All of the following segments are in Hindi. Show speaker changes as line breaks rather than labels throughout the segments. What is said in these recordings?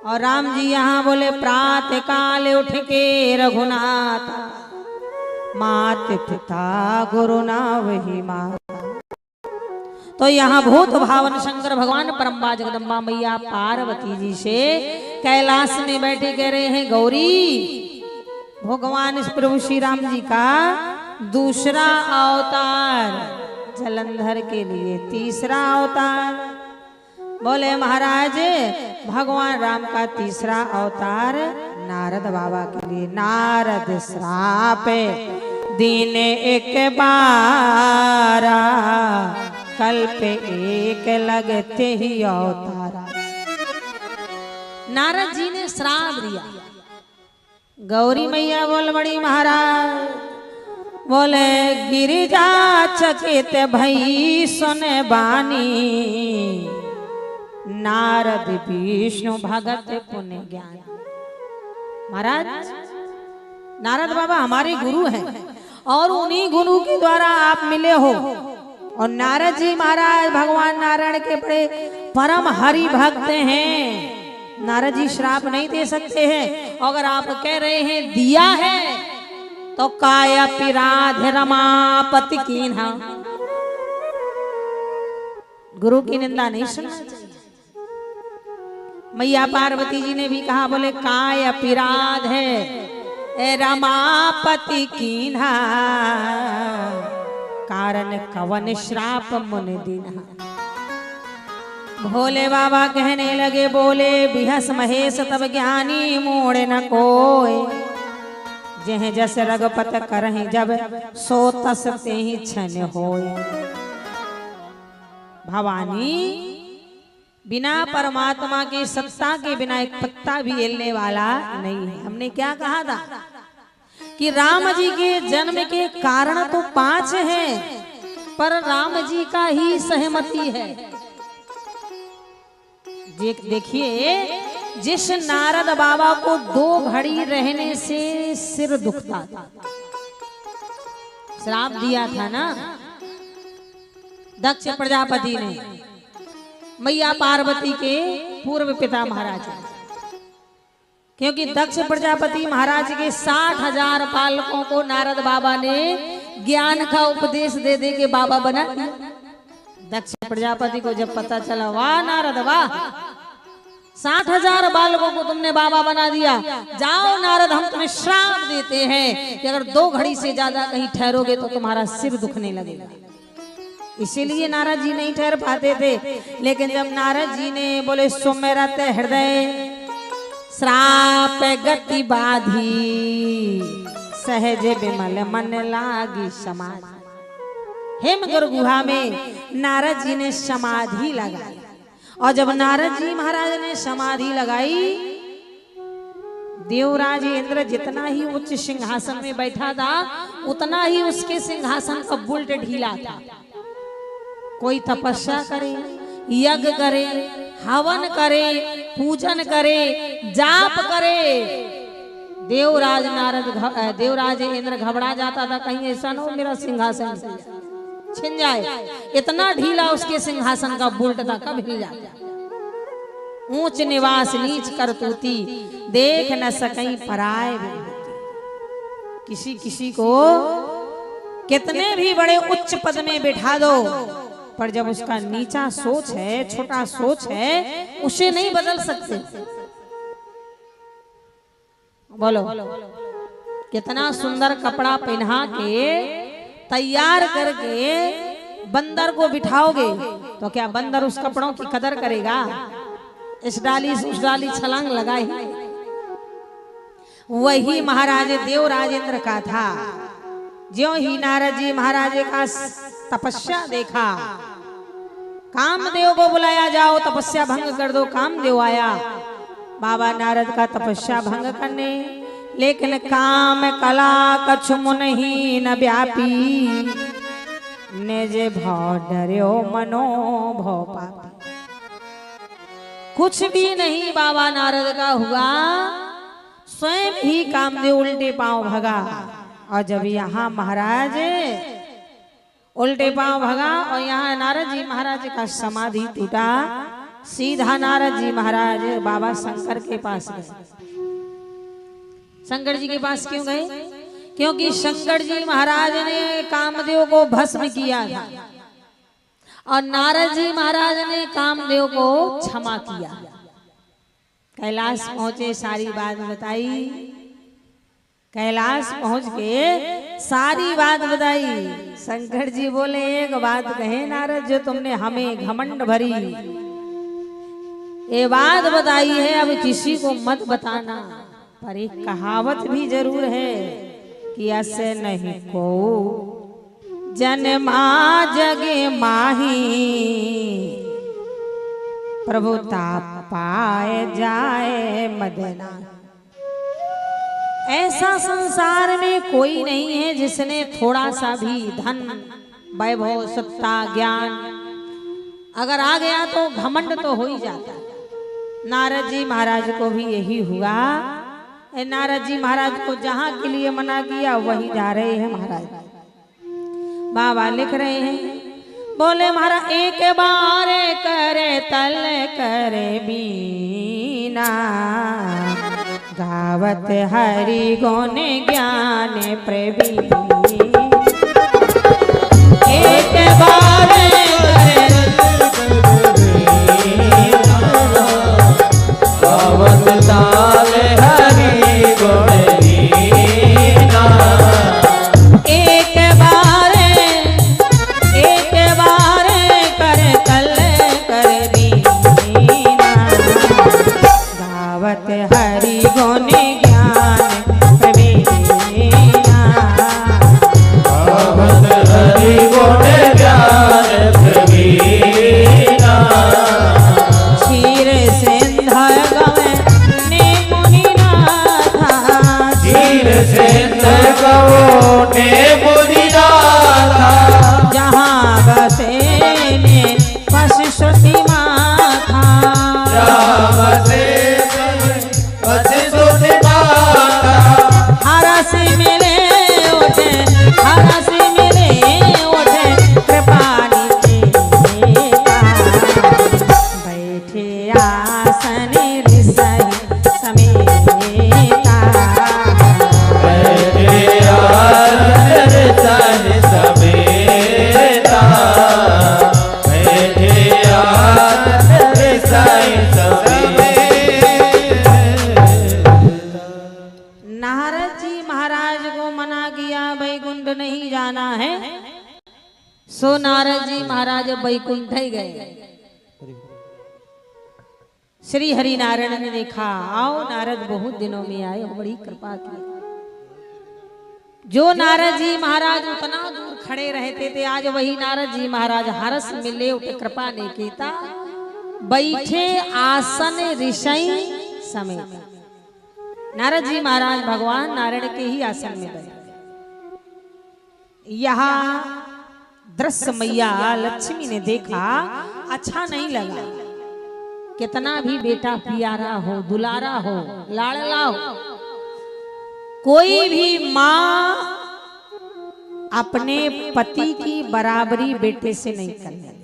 और राम जी यहाँ बोले प्रातः काल उठ के रघुनाथ, मात पिता गुरु ना वही माता। तो यहाँ भूत भावन शंकर भगवान परम्बा जगदम्बा मैया पार्वती जी से कैलाश में बैठे कह रहे हैं, गौरी भगवान इस प्रभु श्री राम जी का दूसरा अवतार, जलंधर के लिए तीसरा अवतार। बोले महाराज भगवान राम का तीसरा अवतार नारद बाबा के लिए। नारद श्राप दिन एक बारा, कल्प एक लगते ही अवतारा। नारद जी ने श्राप दिया। गौरी मैया बोल बड़ी महाराज, बोले गिरिजा चकित भई सुने बानी, नारद विष्णु भगत पुण्य ज्ञान। महाराज नारद बाबा हमारे गुरु हैं और उन्हीं गुरु के द्वारा आप मिले हो। और नारद जी महाराज भगवान नारायण के बड़े परम हरि भक्त हैं। नारद जी श्राप नहीं दे सकते हैं। अगर आप कह रहे हैं दिया है तो काया पिराध रमापति कीन्हा, गुरु की निंदा नहीं सुनना चाहिए। मैया पार्वती जी ने भी कहा, बोले काय पिराध है ए रमापति कीन्हा, कारण कवन श्राप मुनि दीन्हा। भोले बाबा कहने लगे, बोले बिहस महेश तब ज्ञानी मोड़ न कोय, जह जस रघुपत करहि जब सो तस तेहि छन होय। भवानी बिना परमात्मा के सत्ता के बिना एक पत्ता भी हिलने वाला नहीं है। हमने क्या कहा था कि राम जी के जन्म के कारण तो 5 हैं, पर राम जी का ही सहमति है। देखिए जिस नारद बाबा को 2 घड़ी रहने से सिर दुखता था, श्राप दिया था ना दक्ष प्रजापति ने मैया पार्वती के पूर्व पिता महाराज, क्योंकि दक्ष प्रजापति महाराज के 60,000 पालकों को नारद बाबा ने ज्ञान का उपदेश दे दे के बाबा बना दिया। दक्ष प्रजापति को जब पता चला, वाह नारद वाह, 60,000 बालकों को तुमने बाबा बना दिया, जाओ नारद हम तुम्हें श्राप देते हैं कि अगर 2 घड़ी से ज्यादा कहीं ठहरोगे तो तुम्हारा सिर दुखने लगेगा। इसीलिए नारद जी नहीं ठहर पाते थे। लेकिन जब नारद जी ने बोले सुमिरत हृदय श्राप गति बाधी, सहज विमल मन लागी समाधि। हेमगर गुहा में नारद जी ने समाधि लगाई। और जब नारद जी महाराज ने समाधि लगाई, देवराज इंद्र जितना ही उच्च सिंहासन में बैठा था, उतना ही उसके सिंहासन का बुल्ट ढीला था। कोई तपस्या करे, यज्ञ करे, हवन करे, पूजन करे, जाप करे, देवराज इंद्र घबरा जाता था, कहीं ऐसा न हो मेरा सिंहासन छिन जाए। इतना ढीला उसके सिंहासन का बुल्ट था, कब हिल जाता। ऊंच निवास नीच करतूती, देख न सकई पराए विभूति। किसी किसी को कितने भी बड़े उच्च पद में बिठा दो, पर जब उसका नीचा सोच है, छोटा सोच है, उसे नहीं बदल सकते। बोलो कितना सुंदर कपड़ा पहना के तैयार करके बंदर को बिठाओगे तो क्या बंदर उस कपड़ों की कदर करेगा? इस डाली से उस डाली छलांग लगाई। वही महाराज देवराजेंद्र का था। ज्यों ही नारद जी महाराज का तपस्या देखा, कामदेव को बुलाया, जाओ तपस्या भंग कर दो। कामदेव आया बाबा नारद का तपस्या भंग करने, लेकिन काम कला कछु मुनि न व्यापी, निज भव डर्यो मनो भव पापी। कुछ भी नहीं बाबा नारद का हुआ, स्वयं ही कामदेव उल्टे पांव भगा। और जब यहाँ महाराज उल्टे पांव भगा और यहाँ नारद जी महाराज का समाधि टूटा, सीधा नारद जी महाराज बाबा शंकर के पास गए। शंकर जी के पास क्यों गए? क्योंकि शंकर जी महाराज ने कामदेव को भस्म किया था और नारद जी महाराज ने कामदेव को क्षमा किया। कैलाश पहुंचे, सारी बात बताई। कैलाश पहुंच के सारी बात बताई। शंकर जी बोले एक बात कहे नारद, जो तुमने हमें घमंड भरी ये बात बताई है, अब किसी को मत बताना। पर एक कहावत भी जरूर है कि ऐसे नहीं को जन्मा जगे माही, प्रभुता पाए जाए मदना। ऐसा संसार में कोई नहीं है जिसने थोड़ा सा भी धन, वैभव, सत्ता, ज्ञान अगर आ गया तो घमंड तो हो ही जाता है। नारद जी महाराज को भी यही हुआ। नारद जी महाराज को जहां के लिए मना किया वहीं जा रहे हैं महाराज। बाबा लिख रहे हैं, बोले महाराज एक बार करे तल करे बीना, गावत हरि गुण ज्ञान प्रवीण। एक बार गावत ताल हरि गुण लीना। एक बार कर तल कर बीना, गावत हरि गुण ज्ञान प्रवीणा। गावत हरि गुण ज्ञान प्रवीणा। क्षीर सिंध गवने मुनिनाथा, क्षीर सिंध गवने मुनिनाथा। जहाँ बसे ने पशुश्रुति माथा, जहाँ बसे पशुश्रुति माथा। हरस मिले उठे, हरस मिले उठे कृपानी देता। बैठे आसन ऋषि समेता, बैठे आसन ऋषि समेता। बैठे आसन ऋषि समेता। नारद जी महाराज को मना किया वैकुंठ नहीं जाना है, सो नारद जी महाराज वैकुंठ ही गए। श्री हरि नारायण ने देखा, आओ नारद बहुत दिनों में आए, बड़ी कृपा की। जो नारद जी महाराज उतना दूर खड़े रहते थे, आज वही नारद जी महाराज हरस मिले उठे कृपा ने कीता। बैठे आसन ऋषि समेत। नारद जी महाराज भगवान नारायण के ही आसन में बैठे। यहाँ दृश्य मैया लक्ष्मी ने देखा, अच्छा नहीं लगा। कितना भी बेटा प्यारा हो, दुलारा हो, लाडला हो, कोई भी माँ अपने पति की बराबरी बेटे से नहीं करने।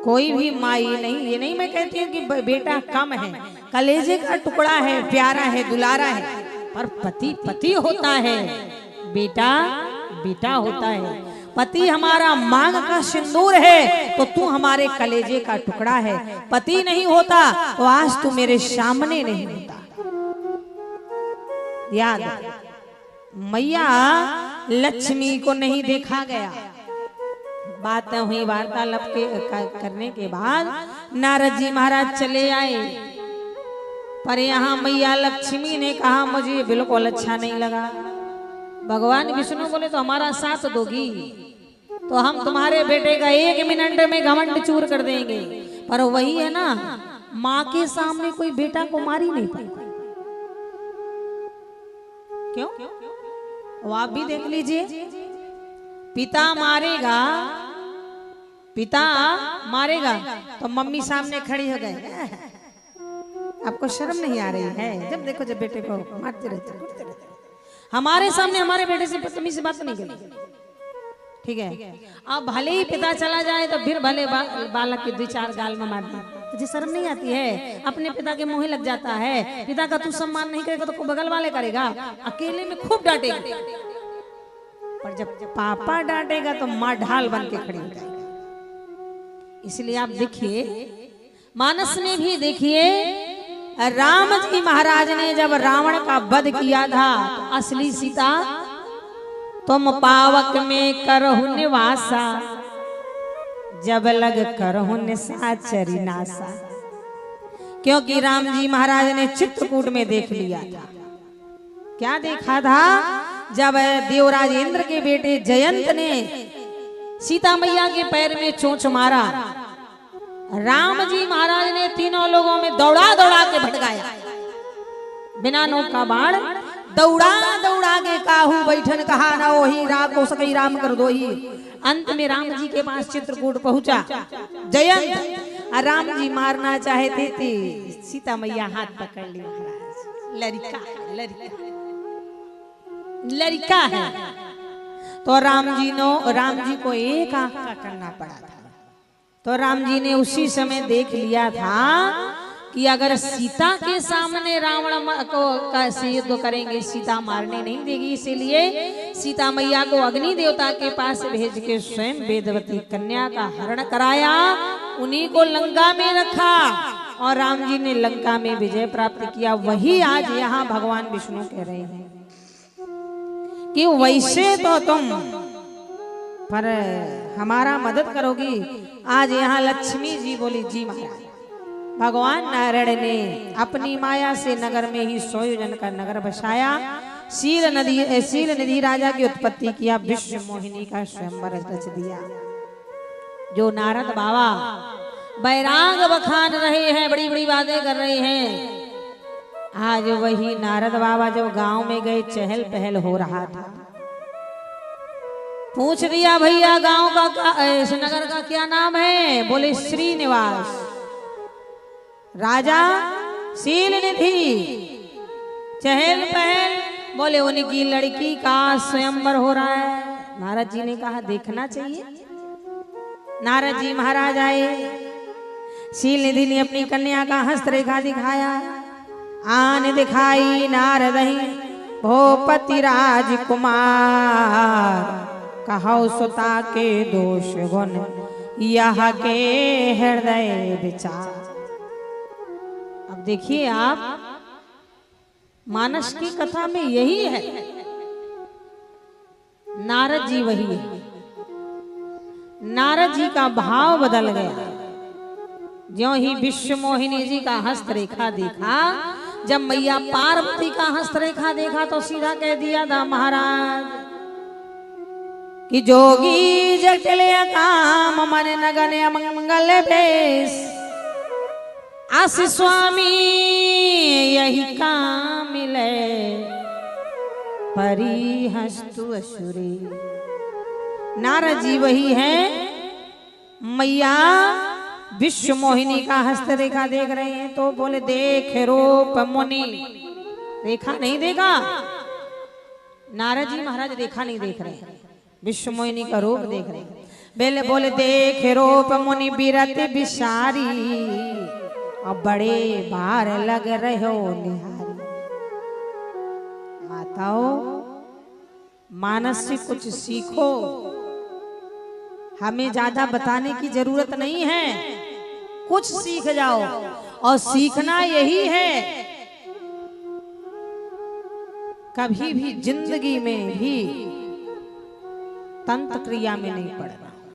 कोई भी माँ ये नहीं मैं कहती हूँ कि बेटा कम है, कलेजे का टुकड़ा है, प्यारा है, दुलारा है, पर पति पति होता है, बेटा बेटा होता है। पति हमारा मांग का सिंदूर है तो तू हमारे कलेजे का टुकड़ा है। पति नहीं होता तो आज तू मेरे सामने नहीं होता। याद मैया लक्ष्मी को नहीं देखा गया। बातें हुई, वार्तालाप करने के बाद नारद जी महाराज चले आए, पर यहाँ मैया लक्ष्मी ने कहा मुझे बिल्कुल अच्छा नहीं लगा। भगवान विष्णु बोले तो हमारा साथ दोगी तो हम तुम्हारे बेटे का 1 मिनट में घमंड चूर कर देंगे। पर वही है ना, माँ के सामने कोई बेटा को मार ही नहीं पाता। क्यों? वो आप भी देख लीजिए, पिता मारेगा तो मम्मी सामने खड़ी हो गए, आपको शर्म नहीं आ रही है? जब देखो जब बेटे को मारते रहते, हमारे सामने हमारे बेटे से बदतमीजी से बात नहीं करी। ठीक है। अब भले ही पिता चला जाए तो फिर भले बालक के 2-4 गाल में मार दी, तुझे शर्म नहीं आती है? अपने पिता के मुंह लग जाता है, पिता का तू सम्मान नहीं करेगा तो बगल वाले करेगा, अकेले में खूब डांटेगा, पर जब पापा डांटेगा तो माँ ढाल बन के खड़ी हो जाएगी। इसलिए आप देखिए मानस में भी देखिए, राम जी महाराज ने जब रावण का वध किया था तो असली सीता तुम पावक में करहु निवासा, जब लग करहु निशाचरी नासा। क्योंकि राम जी महाराज ने चित्रकूट में देख लिया था। क्या देखा था? जब देवराज इंद्र के बेटे जयंत ने सीता मैया के पैर में चोंच मारा, राम जी महाराज ने तीनों लोगों में दौड़ा दौड़ा के भटकाया, बिना नोक का बाण दौड़ा दौड़ा के काहू बैठन कहा ना वही राम को सकई राम कर दो ही। अंत में राम जी के पास चित्रकूट पहुंचा जयंत, राम जी मारना चाहते थे, सीता मैया हाथ पकड़ ली, महाराज लड़का लड़का लड़का है। तो राम जी को एक आंख का करना पड़ा था। तो राम जी ने उसी समय देख लिया था कि अगर सीता के सामने रावण को कैसे युद्ध करेंगे, सीता मारने नहीं देगी, इसीलिए सीता मैया को अग्नि देवता के पास भेज के स्वयं वेदवती कन्या का हरण कराया, उन्हीं को लंका में रखा और राम जी ने लंका में विजय प्राप्त किया। वही आज यहाँ भगवान विष्णु कह रहे हैं कि वैसे तो तुम पर हमारा मदद करोगी। आज यहाँ लक्ष्मी जी बोली, जी महाराज। भगवान नारायण ने अपनी माया से नगर में ही 100 योजन का नगर बसाया, शील निधि राजा की उत्पत्ति किया, विश्व मोहिनी का स्वयंवर रच दिया। जो नारद बाबा बैराग बखान रहे हैं, बड़ी बड़ी बातें कर रहे हैं, आज वही नारद बाबा जब गांव में गए चहल पहल हो रहा था। पूछ दिया, भैया गांव का इस नगर का क्या नाम है? बोले श्रीनिवास। राजा शील निधि, चहल पहल, बोले उनकी लड़की का स्वयंवर हो रहा है। नारद जी ने कहा देखना चाहिए। नारद जी महाराज आए, शील निधि ने अपनी कन्या का हस्तरेखा दिखाया, आन दिखाई नारद भूपति राजकुमार, कहो सुता के दोष गुण यह के हृदय विचार। अब देखिए आप, मानस की कथा में यही है, नारद जी वही है। नारद जी का भाव बदल गया ज्यों ही विश्व मोहिनी जी का हस्तरेखा देखा। जब मैया पार्वती का हस्तरेखा देखा तो सीधा कह दिया था महाराज कि जोगी जटिल काम मन नगन मंगल भेष, आस स्वामी यही काम मिले, परी हस्तु असुरी। नारद जी वही है, मैया विश्व मोहिनी का हस्तरेखा देख रहे हैं तो बोले देख रूप मुनि। रेखा नहीं देखा, नारद जी महाराज रेखा नहीं देख रहे हैं, विश्व मोहिनी का रूप देख रहे हैं। बोले देख रूप मुनि बिरत बिसारी, अब बड़े बार लग रहे हो निहारी। माताओं, मानस से कुछ सीखो, हमें ज्यादा बताने की जरूरत नहीं है, कुछ सीख जाओ। और सीखना यही है, कभी भी जिंदगी में भी तंत्र क्रिया में नहीं पड़ना।